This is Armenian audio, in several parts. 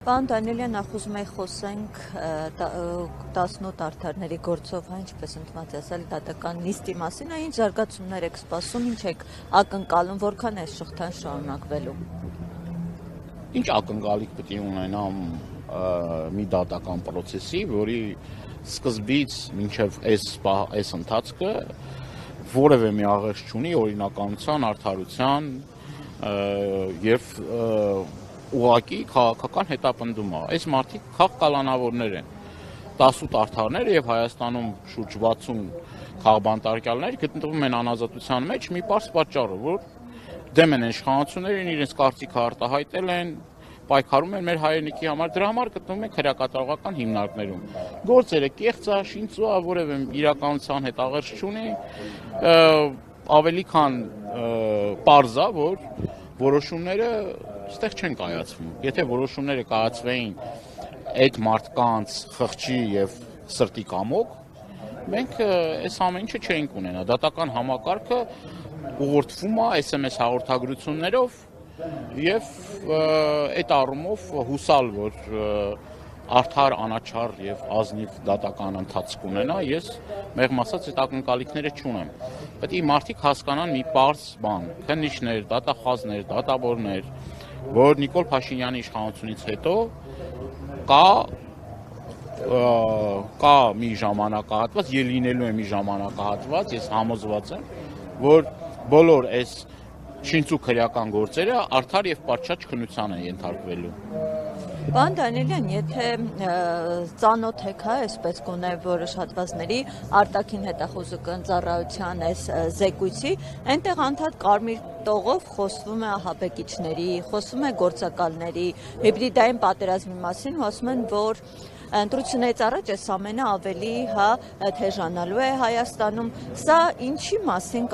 Պարոն Դանիելյան, նախ ուզում եի խոսենք 18 արդարների գործով, ինչպես ընդմած ասել, դատական նիստի մասին, ինչ զարգացումներ եք սպասում, ինչ եք ակնկալում, որքան է շղթան շարունակվելու։ Ինչ ակնկալիք պետք է ունենամ մի դատական պրոցեսի, որի սկզբից մինչև այս ընթացքը որևէ մի աղերս չունի օրինականության, արդարության եւ ուղղակի քաղաքական հետապնդում է։ Այս մարդիկ քաղաքականավորներ են։ 18 արդարներ եւ Հայաստանում շուրջ 60 քաղբանտարկյալներ գտնվում են անազատության մեջ մի պարզ պատճառով, որ դեմ են իշխանություններին, իրենց կարծիքը արտահայտել են, պայքարում են մեր հայրենիքի համար, դրա համար գտնվում են քրեակատարողական հիմնարկներում։ Գործերը կեղծ է, շինծու է, որևէ իրականության հետ աղերս չունի, ավելի քան պարզ է, որ որոշումները այստեղ չեն կայացվում։ Եթե որոշումները կայացվեին այդ մարդկանց խղճի եւ սրտի կամոք, մենք այս ամեն ինչը չէինք ունենա։ Դատական համակարգը ուղղորդվում է SMS հաղորդագրություններով եւ այդ առումով հուսալ, որ արդար, անաչառ եւ ազնիվ դատական ընթացք ունենա, ես մեղմ ասած այդ ակնկալիքները չունեմ։ Պետք է մարդիկ հասկանան մի պարզ բան, քննիչներ, դատախազներ, դատավորներ, որ Նիկոլ Փաշինյանի իշխանությունից հետո կա մի ժամանակահատված, ելինելու է մի ժամանակահատված, ես համոզված եմ, որ բոլոր այս շինծու քրեական գործերը արդար եւ պատշաճ քննության են ենթարկվելու։ Պարոն Դանիելյան, եթե ծանոթ եք, այսպես գոնե որոշ հատվածների արտաքին հետախուզական ծառայության այս զեկույցի, այնտեղ անդադ կարմիր տողով խոսվում է ահաբեկիչների, խոսվում է գործակալների, հիբրիդային պատերազմի մասին, ասում են, որ ընտրությունից առաջ այս ամենը ավելի թեժանալու է Հայաստանում։ Սա ինչի մասին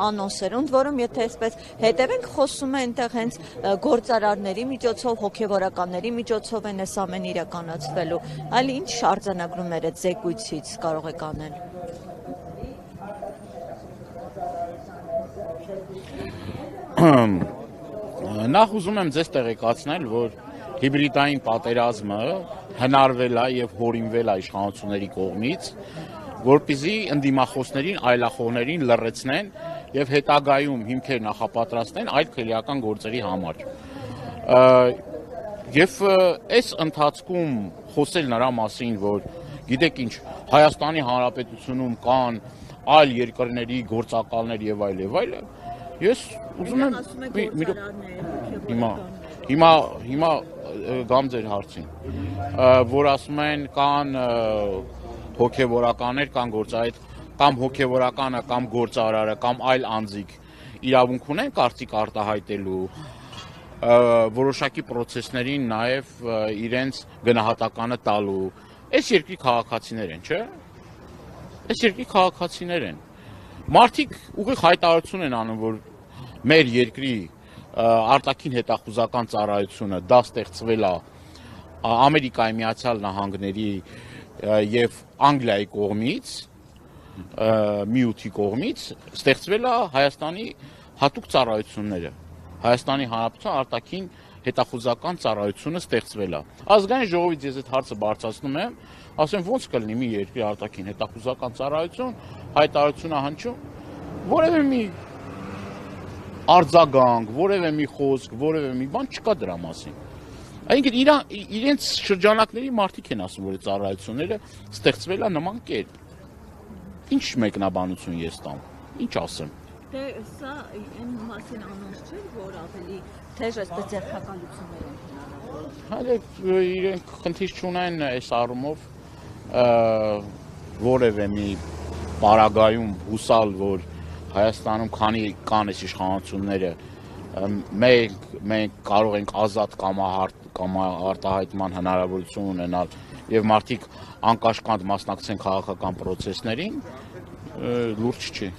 անոնսեր, ընդ որում եթե այսպես հետևենք, խոսում է այնտեղ հենց գործարարների միջոցով, հոգևորականների միջոցով են այս ամենը իրականացվելու, այլ ինչ արձանագրումներ այդ զեկույցից կարող եք անել։ Նախ ուզում եմ ձեզ տեղեկացնել, որ հիբրիդային պատերազմը հնարվել է եւ հորինվել է իշխանությունների կողմից, որպեսզի ընդդիմախոսներին, այլախոհներին լռեցնեն եւ հետագայում հիմքեր նախապատրաստեն այլ քրեական գործերի համար։ Եվ այս ընթացքում խոսել նրա մասին, որ գիտեք ինչ, Հայաստանի Հանրապետությունում կան այլ երկրների գործակալներ եւ այլ, ես ուզում եմ հիմա գամ ձեր հարցին, որ ասում են կան հոգևորականներ, կան գործարար, կամ հոգևորականը, կամ գործարարը, կամ այլ անձիկ իրավունք ունեն կարծիք արտահայտելու որոշակի պրոցեսներին նաև իրենց գնահատականը տալու։ Այս երկրի քաղաքացիներ են, չէ՞։ Այս երկրի քաղաքացիներ են։ Մարդիկ ուղիղ հայտարարություն են անում, որ մեր երկրի արտաքին հետախուզական ծառայությունը դա ստեղծվել է Ամերիկայի Միացյալ Նահանգների եւ Անգլիայի կողմից, միութի կողմից ստեղծվել է Հայաստանի հատուկ ծառայությունները, Հայաստանի Հանրապետության արտաքին հետախուզական ծառայությունը ստեղծվել է։ Ազգային ժողովից ես այդ հարցը բարձրացնում եմ, ասեմ ոնց կլինի մի երկրի արտաքին հետախուզական ծառայություն հայտարարություն հնչում, որևէ մի արձագանք, որևէ մի խոսք, որևէ մի բան չկա դրա մասին։ Այսինքն իրենց շրջանակների մարդիկ են ասում, որ ծառայությունները ստեղծվել է նման կերպ։ Ինչ մեկնաբանություն ես տամ, ինչ ասեմ։ Դե սա այն մասին անոնց չէ, որ ավելի թեժ այսպես ձեռքակալություններ են հնարավոր։ Հələ իրենք խնդիր չունեն այս առումով որևէ մի պարագայում հուսալ, որ Հայաստանում քանի կան այս իշխանությունները, մենք կարող ենք ազատ կամարտահայտման հնարավորություն ունենալ եւ մարդիկ անկաշկանդ մասնակցեն քաղաքական պրոցեսներին, լուրջ չի։